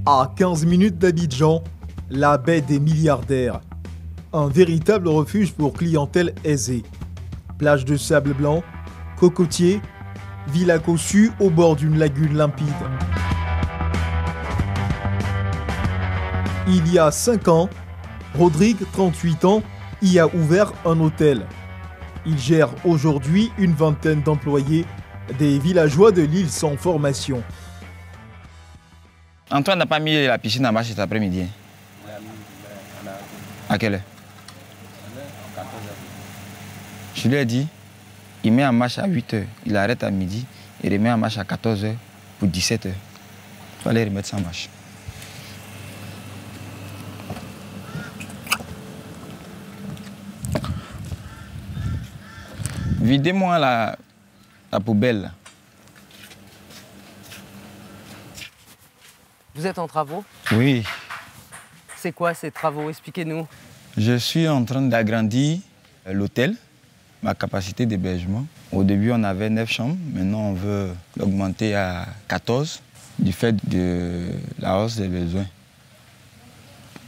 À 15 minutes d'Abidjan, la baie des milliardaires. Un véritable refuge pour clientèle aisée. Plage de sable blanc, cocotiers, villa cossue au bord d'une lagune limpide. Il y a 5 ans, Rodrigue, 38 ans, y a ouvert un hôtel. Il gère aujourd'hui une vingtaine d'employés, des villageois de l'île sans formation. Antoine n'a pas mis la piscine en marche cet après-midi. À quelle heure? Je lui ai dit, il met en marche à 8 h, il arrête à midi, il remet en marche à 14 h pour 17 h. Il fallait remettre ça en marche. Videz-moi la poubelle. Vous êtes en travaux? Oui. C'est quoi ces travaux? Expliquez-nous. Je suis en train d'agrandir l'hôtel, ma capacité d'hébergement. Au début, on avait 9 chambres. Maintenant, on veut l'augmenter à 14 du fait de la hausse des besoins.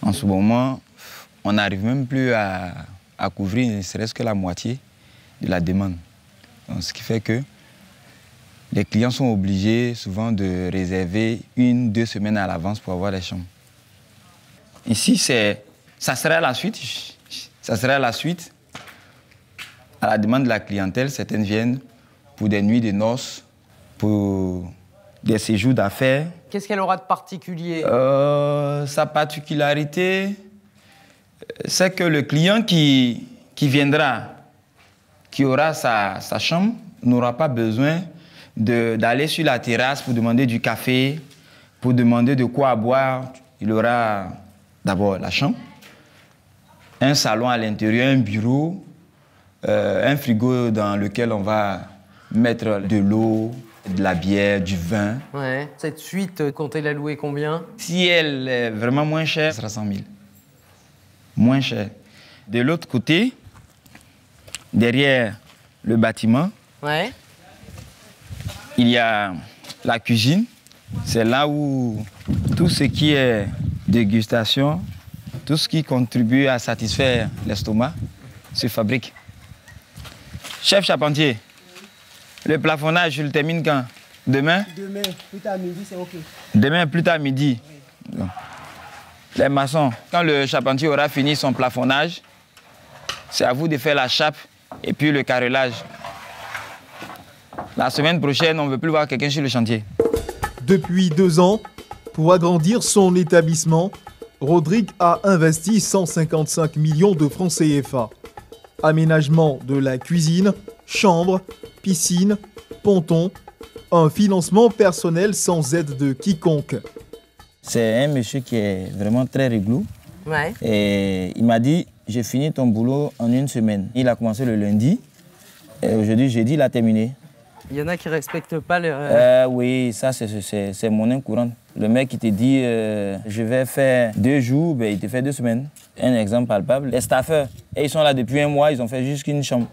En ce moment, on n'arrive même plus à couvrir ne serait-ce que la moitié de la demande. Donc, ce qui fait que les clients sont obligés souvent de réserver 1 ou 2 semaines à l'avance pour avoir les chambres. Ici, ça serait la suite. Ça serait la suite. À la demande de la clientèle, certaines viennent pour des nuits de noces, pour des séjours d'affaires. Qu'est-ce qu'elle aura de particulier? Sa particularité, c'est que le client qui viendra, qui aura sa chambre, n'aura pas besoin d'aller sur la terrasse pour demander du café, pour demander de quoi boire. Il aura d'abord la chambre, un salon à l'intérieur, un bureau, un frigo dans lequel on va mettre de l'eau, de la bière, du vin. Ouais. Cette suite, comptez la louer combien? Si elle est vraiment moins chère, ce sera 100 000. Moins cher. De l'autre côté, derrière le bâtiment, ouais, il y a la cuisine. C'est là où tout ce qui est dégustation, tout ce qui contribue à satisfaire l'estomac se fabrique. Chef charpentier, le plafonnage, je le termine quand? Demain? Demain, plus tard midi, c'est OK. Demain, plus tard midi. Donc, les maçons, quand le charpentier aura fini son plafonnage, c'est à vous de faire la chape et puis le carrelage. La semaine prochaine, on ne veut plus voir quelqu'un sur le chantier. Depuis 2 ans, pour agrandir son établissement, Rodrigue a investi 155 millions de francs CFA. Aménagement de la cuisine, chambre, piscine, ponton, un financement personnel sans aide de quiconque. C'est un monsieur qui est vraiment très réglo. ouais. Et il m'a dit, j'ai fini ton boulot en 1 semaine. Il a commencé le lundi. Et aujourd'hui, jeudi, il a terminé. Il y en a qui ne respectent pas les... Oui, ça, c'est monnaie courante. Le mec qui te dit, je vais faire 2 jours, ben, il te fait 2 semaines. Un exemple palpable. Les staffeurs, et ils sont là depuis 1 mois, ils ont fait juste qu'une chambre.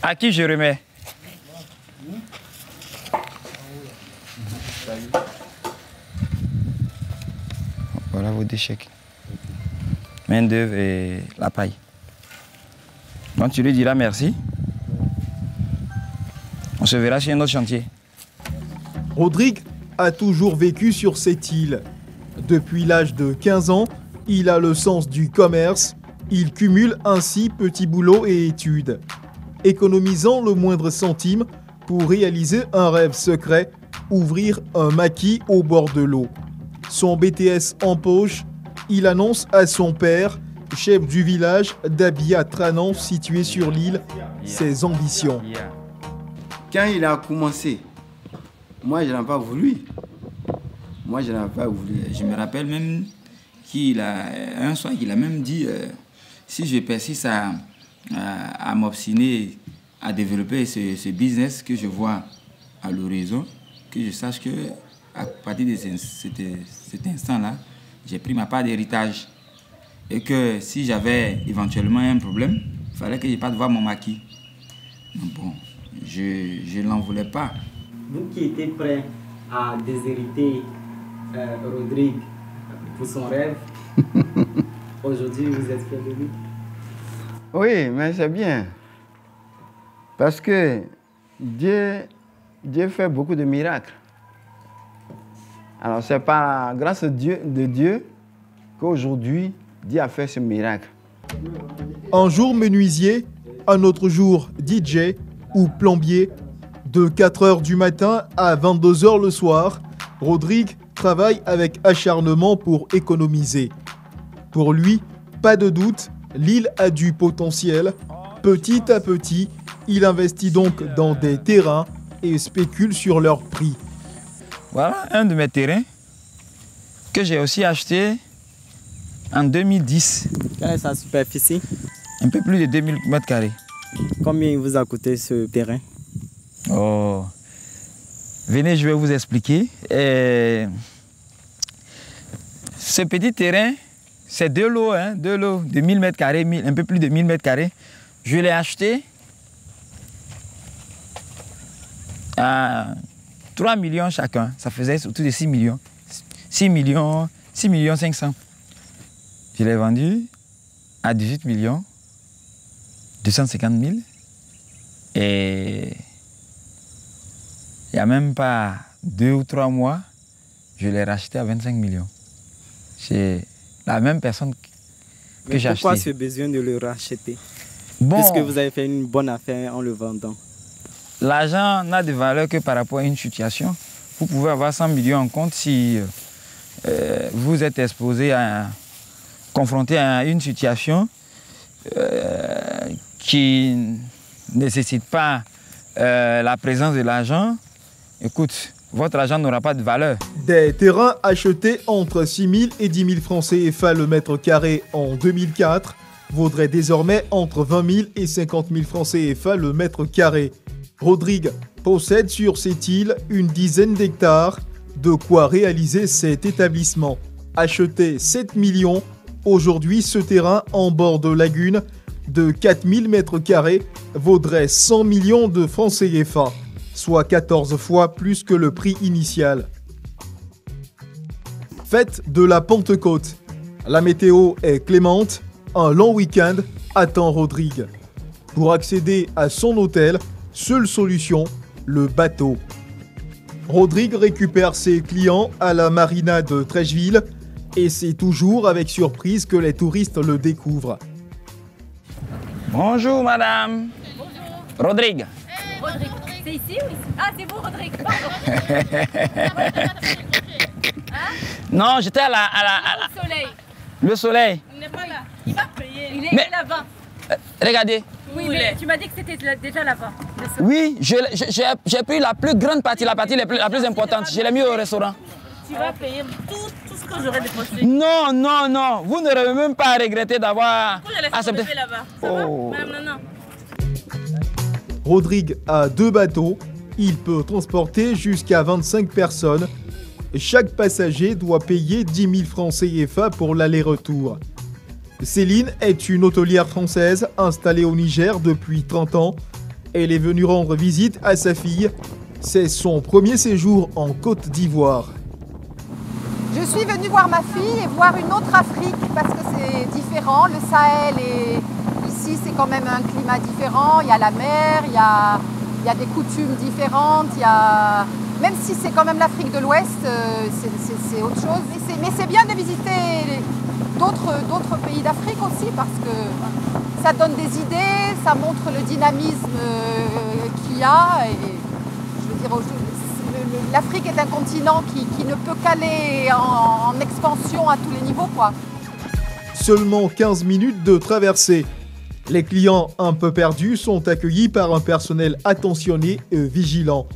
À qui je remets? Voilà vos 2 chèques. Main-d'œuvre et la paille. Quand tu lui diras merci, on se verra sur un autre chantier. Rodrigue a toujours vécu sur cette île. Depuis l'âge de 15 ans, il a le sens du commerce. Il cumule ainsi petits boulots et études, économisant le moindre centime pour réaliser un rêve secret, ouvrir un maquis au bord de l'eau. Son BTS en poche, il annonce à son père, chef du village d'Abia Tranan situé sur l'île, ses ambitions. Quand il a commencé, moi, je n'ai pas voulu. Moi, je n'ai pas voulu. Je me rappelle même un soir qu'il a même dit si je persiste à m'obstiner à développer ce business que je vois à l'horizon, que je sache que à partir de cet instant-là, j'ai pris ma part d'héritage. Et que si j'avais éventuellement un problème, il fallait que je parte voir mon maquis. Donc bon, je ne l'en voulais pas. Vous qui étiez prêt à déshériter Rodrigue pour son rêve, aujourd'hui vous êtes fier de lui? Oui, mais c'est bien. Parce que Dieu fait beaucoup de miracles. Alors c'est par grâce de Dieu qu'aujourd'hui, Dieu a fait ce miracle. Un jour menuisier, un autre jour DJ ou plombier. De 4 h du matin à 22 h le soir, Rodrigue travaille avec acharnement pour économiser. Pour lui, pas de doute, l'île a du potentiel. Petit à petit, il investit donc dans des terrains et spécule sur leur prix. Voilà un de mes terrains que j'ai aussi acheté en 2010. Quelle est sa superficie? Un peu plus de 2000 m². Combien vous a coûté ce terrain? Oh, venez, je vais vous expliquer. Ce petit terrain, c'est deux lots de 1000 m², un peu plus de 1000 m². Je l'ai acheté à 3 millions chacun. Ça faisait autour de 6 millions. 6 millions 500. Je l'ai vendu à 18 millions 250 000. Et il n'y a même pas 2 ou 3 mois, je l'ai racheté à 25 millions. C'est la même personne que j'ai acheté. Pourquoi ce besoin de le racheter? Bon, puisque vous avez fait une bonne affaire en le vendant. L'argent n'a de valeur que par rapport à une situation. Vous pouvez avoir 100 millions en compte si vous êtes confronté à une situation qui ne nécessite pas la présence de l'argent. Écoute, votre argent n'aura pas de valeur. Des terrains achetés entre 6 000 et 10 000 francs CFA le mètre carré en 2004 vaudraient désormais entre 20 000 et 50 000 francs CFA le mètre carré. Rodrigue possède sur cette île une dizaine d'hectares, de quoi réaliser cet établissement. Acheté 7 millions, aujourd'hui ce terrain en bord de lagune de 4000 m² vaudrait 100 millions de francs CFA, soit 14 fois plus que le prix initial. Fête de la Pentecôte. La météo est clémente, un long week-end attend Rodrigue. Pour accéder à son hôtel, seule solution, le bateau. Rodrigue récupère ses clients à la marina de Trècheville et c'est toujours avec surprise que les touristes le découvrent. Bonjour madame. Bonjour. Rodrigue. Rodrigue. C'est ici ou ici? Ah, c'est vous, Rodrigue. Pardon. Non, j'étais à la... Le soleil. Le soleil. Il n'est pas là. Il va payer. Il Mais- est là-bas. Regardez. Oui, mais tu m'as dit que c'était déjà là-bas. le soleil. Oui, j'ai pris la plus grande partie, la partie la plus importante. Je l'ai mis au restaurant. Tu vas payer tout ce que j'aurais déposé. Non, non, non. Vous n'aurez même pas à regretter d'avoir Pourquoi je laisse accepté. tomber là-bas? Ça va? Madame, non. Rodrigue a 2 bateaux. Il peut transporter jusqu'à 25 personnes. Chaque passager doit payer 10 000 francs CFA pour l'aller-retour. Céline est une hôtelière française installée au Niger depuis 30 ans. Elle est venue rendre visite à sa fille. C'est son premier séjour en Côte d'Ivoire. Je suis venue voir ma fille et voir une autre Afrique parce que c'est différent. Le Sahel et ici c'est quand même un climat différent. Il y a la mer, il y a des coutumes différentes. Même si c'est quand même l'Afrique de l'Ouest, c'est autre chose. Mais c'est bien de visiter d'autres pays d'Afrique aussi parce que ça donne des idées, ça montre le dynamisme qu'il y a. Et je veux dire, l'Afrique est un continent qui ne peut qu'aller en expansion à tous les niveaux, quoi. Seulement 15 minutes de traversée. Les clients un peu perdus sont accueillis par un personnel attentionné et vigilant.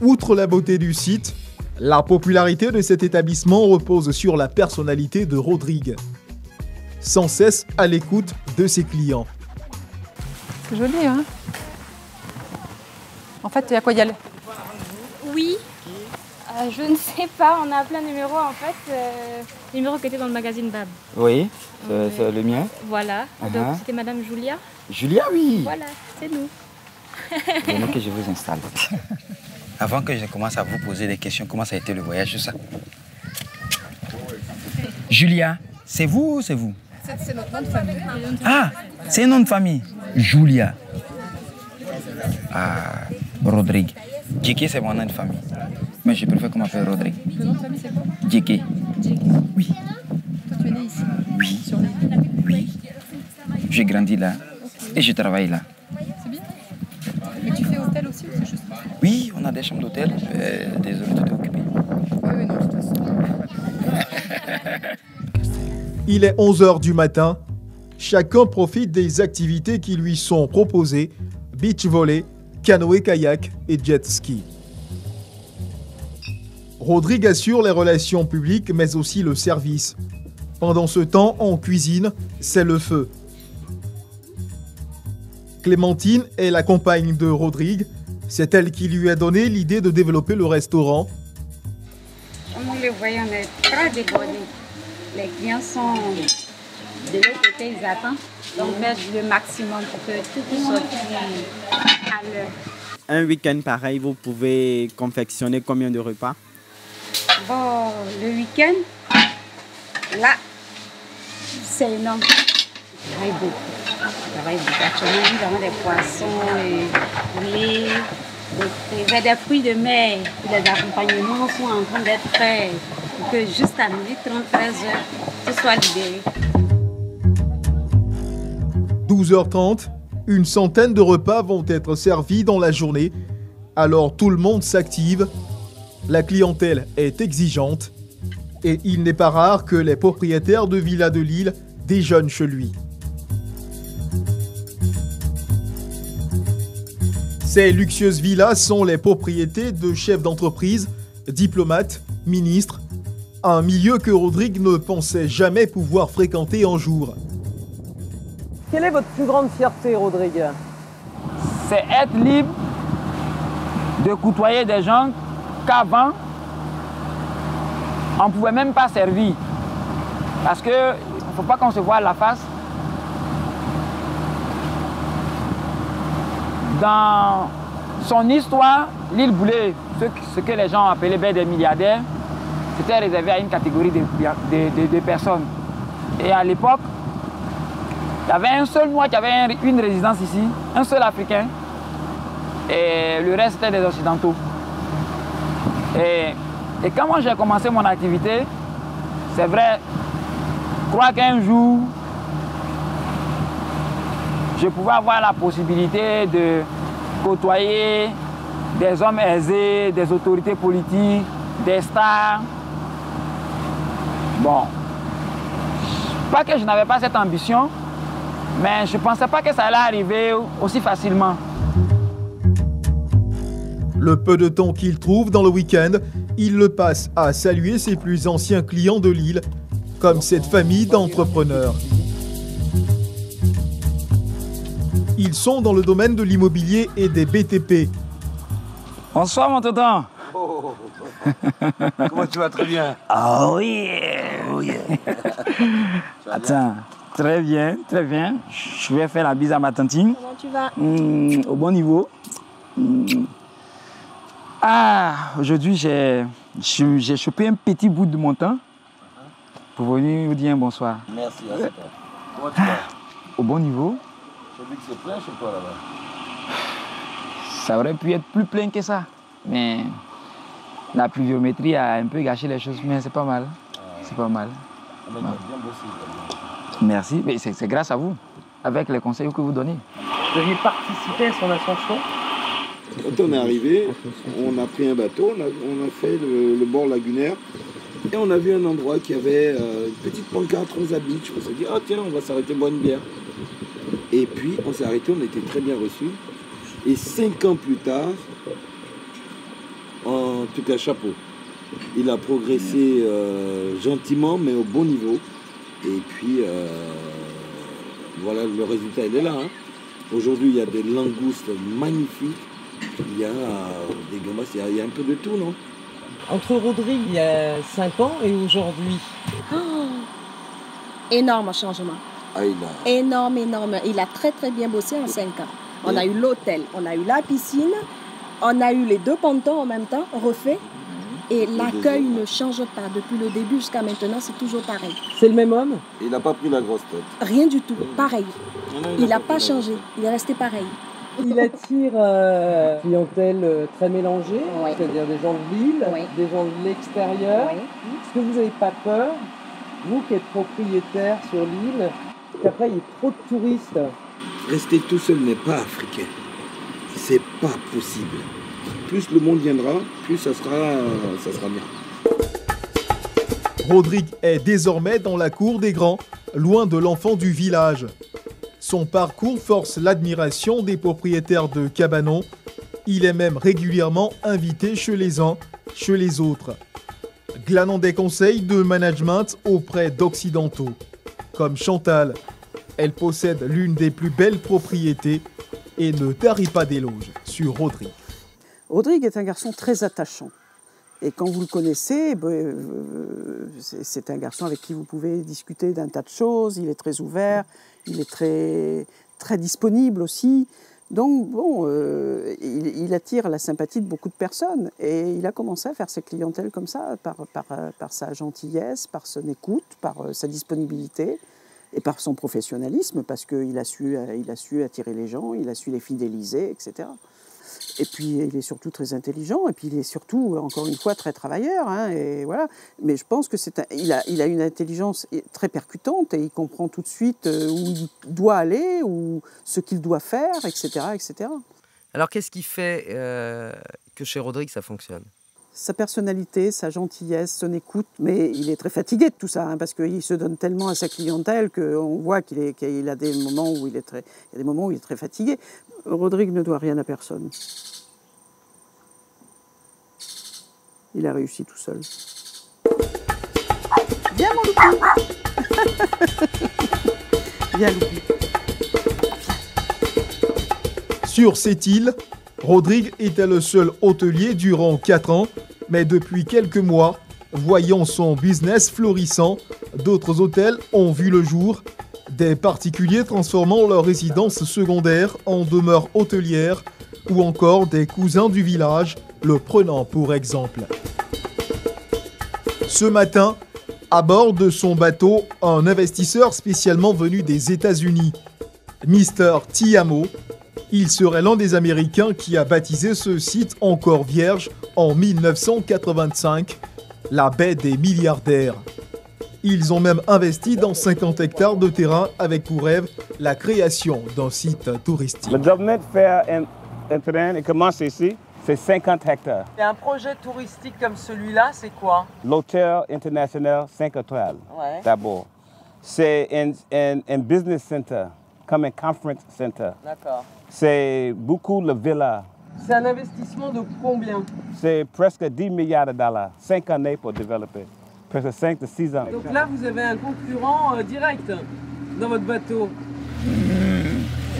Outre la beauté du site, la popularité de cet établissement repose sur la personnalité de Rodrigue. Sans cesse à l'écoute de ses clients. C'est joli, hein? En fait, il y a quoi? Il y a Oui. Je ne sais pas, on a plein de numéros en fait. Numéro qui était dans le magazine Bab. Oui, c'est le mien. Voilà, donc c'était Madame Julia. Julia, oui. Voilà, c'est nous. Venez que je vous installe. Avant que je commence à vous poser des questions, comment ça a été le voyage, tout ça? Julia, c'est vous ou c'est vous? C'est notre nom de famille. Ah, c'est un nom de famille. Julia. Ah, Rodrigue. Djeke, c'est mon nom de famille. Mais je préfère qu'on m'appelle Rodrigue. Le nom de famille, c'est quoi? Djeke. Oui. Toi, tu es né ici? Oui. Sur l'île? Oui. J'ai grandi là. Et je travaille là. C'est bien. Mais tu fais hôtel aussi ou c'est juste? Oui, on a des chambres d'hôtel. Désolé, tout est occupé. Oui, non, de toute façon. Il est 11h du matin. Chacun profite des activités qui lui sont proposées. Beach volley, canoë-kayak et jet ski. Rodrigue assure les relations publiques mais aussi le service. Pendant ce temps, en cuisine, c'est le feu. Clémentine est la compagne de Rodrigue. C'est elle qui lui a donné l'idée de développer le restaurant. Comme vous le voyez, on est très débordés. Les clients sont de l'autre côté, ils attendent. Donc, faire le maximum pour que tout soit à l'heure. Un week-end pareil, vous pouvez confectionner combien de repas? Bon, le week-end, là, c'est énorme. Je travaille beaucoup. Actuellement, nous avons des poissons, du lait, des fruits de mer. Les accompagnements sont en train d'être faits pour que juste à midi 30, 13 heures, ce soit libéré. 12h30, une centaine de repas vont être servis dans la journée. Alors tout le monde s'active. La clientèle est exigeante. Et il n'est pas rare que les propriétaires de villas de Lille déjeunent chez lui. Ces luxueuses villas sont les propriétés de chefs d'entreprise, diplomates, ministres. Un milieu que Rodrigue ne pensait jamais pouvoir fréquenter un jour. Quelle est votre plus grande fierté, Rodrigue? C'est être libre de côtoyer des gens qu'avant, on ne pouvait même pas servir. Parce qu'il ne faut pas qu'on se voie la face. Dans son histoire, l'île Boulay, ce que les gens appelaient des milliardaires, c'était réservé à une catégorie de personnes. Et à l'époque, il y avait un seul Noir qui avait une résidence ici, un seul Africain, et le reste c'était des Occidentaux. Et quand moi j'ai commencé mon activité, c'est vrai, je crois qu'un jour, je pouvais avoir la possibilité de côtoyer des hommes aisés, des autorités politiques, des stars. Bon, pas que je n'avais pas cette ambition, mais je ne pensais pas que ça allait arriver aussi facilement. Le peu de temps qu'il trouve dans le week-end, il le passe à saluer ses plus anciens clients de Lille, comme cette famille d'entrepreneurs. Ils sont dans le domaine de l'immobilier et des BTP. Bonsoir mon tonton. Oh. Comment tu vas? Très bien. Ah oui, oui. Attends, très bien, très bien. Je vais faire la bise à ma tantine. Comment tu vas? Au bon niveau. Ah, aujourd'hui j'ai chopé un petit bout de mon temps pour venir vous dire un bonsoir. Merci, à toi. Comment tu vas? Au bon niveau. J'ai vu que c'est plein chez toi là-bas. Ça aurait pu être plus plein que ça, mais la pluviométrie a un peu gâché les choses, mais c'est pas mal. C'est pas mal. Ah, mais bien bossé. Merci, mais c'est grâce à vous, avec les conseils que vous donnez. Vous aviez participé à son ascension? Quand on est arrivé, on a pris un bateau, on a fait le bord lagunaire et on a vu un endroit qui avait une petite pancarte Rosa Beach. On s'est dit, ah tiens, on va s'arrêter boire une bière. Et puis on s'est arrêté, on était très bien reçus. Et 5 ans plus tard, en tout cas chapeau, il a progressé gentiment mais au bon niveau. Et puis voilà, le résultat il est là. Hein. Aujourd'hui il y a des langoustes magnifiques. Il y a des gambas, il y a un peu de tout, non? Entre Rodrigue, il y a 5 ans et aujourd'hui. Énorme changement. Ah, Énorme. Il a très très bien bossé en 5 ans. On a eu l'hôtel, on a eu la piscine, on a eu les 2 pontons en même temps, refaits. Et l'accueil ne change pas. Depuis le début jusqu'à maintenant, c'est toujours pareil. C'est le même homme? Il n'a pas pris la grosse tête. Rien du tout, pareil. Il n'a pas changé, il est resté pareil. Il attire clientèle très mélangée, c'est-à-dire des gens de l'île, des gens de l'extérieur. Est-ce que vous n'avez pas peur, vous qui êtes propriétaire sur l'île, qu'après il y ait trop de touristes? Rester tout seul n'est pas africain. C'est pas possible. Plus le monde viendra, plus ça sera bien. Rodrigue est désormais dans la cour des grands, loin de l'enfant du village. Son parcours force l'admiration des propriétaires de cabanons. Il est même régulièrement invité chez les uns, chez les autres, glanant des conseils de management auprès d'occidentaux. Comme Chantal, elle possède l'une des plus belles propriétés et ne tarit pas d'éloges sur Rodrigue. Rodrigue est un garçon très attachant. Et quand vous le connaissez, c'est un garçon avec qui vous pouvez discuter d'un tas de choses. Il est très ouvert, il est très, très disponible aussi. Donc, bon, il attire la sympathie de beaucoup de personnes. Et il a commencé à faire ses clientèles comme ça, par sa gentillesse, par son écoute, par sa disponibilité et par son professionnalisme, parce qu'il a su attirer les gens, il a su les fidéliser, etc. Et puis, il est surtout très intelligent, et puis il est surtout, encore une fois, très travailleur. Hein, et voilà. Mais je pense qu'il a une intelligence très percutante, et il comprend tout de suite où il doit aller, ou ce qu'il doit faire, etc., etc. Alors, qu'est-ce qui fait que chez Rodrigue, ça fonctionne? Sa personnalité, sa gentillesse, son écoute, mais il est très fatigué de tout ça, hein, parce qu'il se donne tellement à sa clientèle qu'on voit qu'il a des moments où il est très fatigué. Rodrigue ne doit rien à personne. Il a réussi tout seul. Viens mon loupi. Viens loupi. Sur cette île, Rodrigue était le seul hôtelier durant 4 ans, mais depuis quelques mois, voyant son business florissant, d'autres hôtels ont vu le jour, des particuliers transformant leur résidence secondaire en demeure hôtelière, ou encore des cousins du village le prenant pour exemple. Ce matin, à bord de son bateau, un investisseur spécialement venu des États-Unis, Mr. Tiamo. Il serait l'un des Américains qui a baptisé ce site encore vierge en 1985, la baie des milliardaires. Ils ont même investi dans 50 hectares de terrain avec pour rêve la création d'un site touristique. Le gouvernement fait un terrain, il commence ici, c'est 50 hectares. Et un projet touristique comme celui-là, c'est quoi? L'hôtel international 5 étoiles, d'abord. C'est un business center, comme un conference center. D'accord. C'est beaucoup de villas. C'est un investissement de combien? C'est presque 10 milliards de dollars, 5 années pour développer, presque 5 de 6 ans. Donc là, vous avez un concurrent direct dans votre bateau.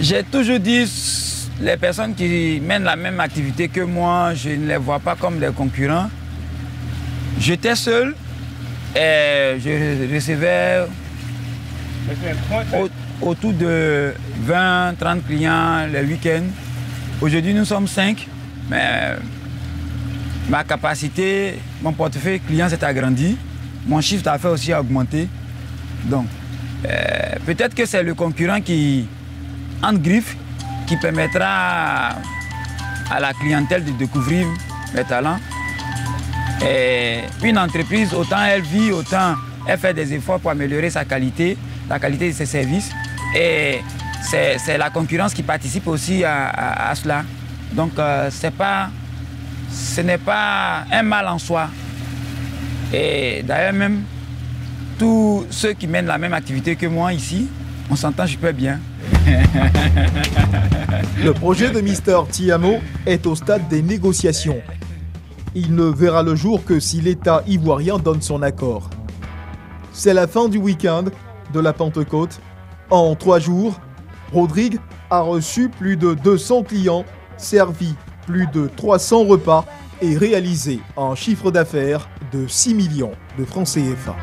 J'ai toujours dit, les personnes qui mènent la même activité que moi, je ne les vois pas comme des concurrents. J'étais seul et je recevais autour de 20-30 clients le week-end. Aujourd'hui, nous sommes 5, mais ma capacité, mon portefeuille client s'est agrandi. Mon chiffre d'affaires aussi a augmenté. Donc, peut-être que c'est le concurrent qui, en griffe, qui permettra à la clientèle de découvrir mes talents. Et une entreprise, autant elle vit, autant elle fait des efforts pour améliorer sa qualité, la qualité de ses services. Et c'est la concurrence qui participe aussi à cela. Donc, ce n'est pas un mal en soi. Et d'ailleurs même, tous ceux qui mènent la même activité que moi ici, on s'entend super bien. Le projet de Mr. Tiamo est au stade des négociations. Il ne verra le jour que si l'État ivoirien donne son accord. C'est la fin du week-end de la Pentecôte. En 3 jours, Rodrigue a reçu plus de 200 clients, servi plus de 300 repas et réalisé un chiffre d'affaires de 6 millions de francs CFA.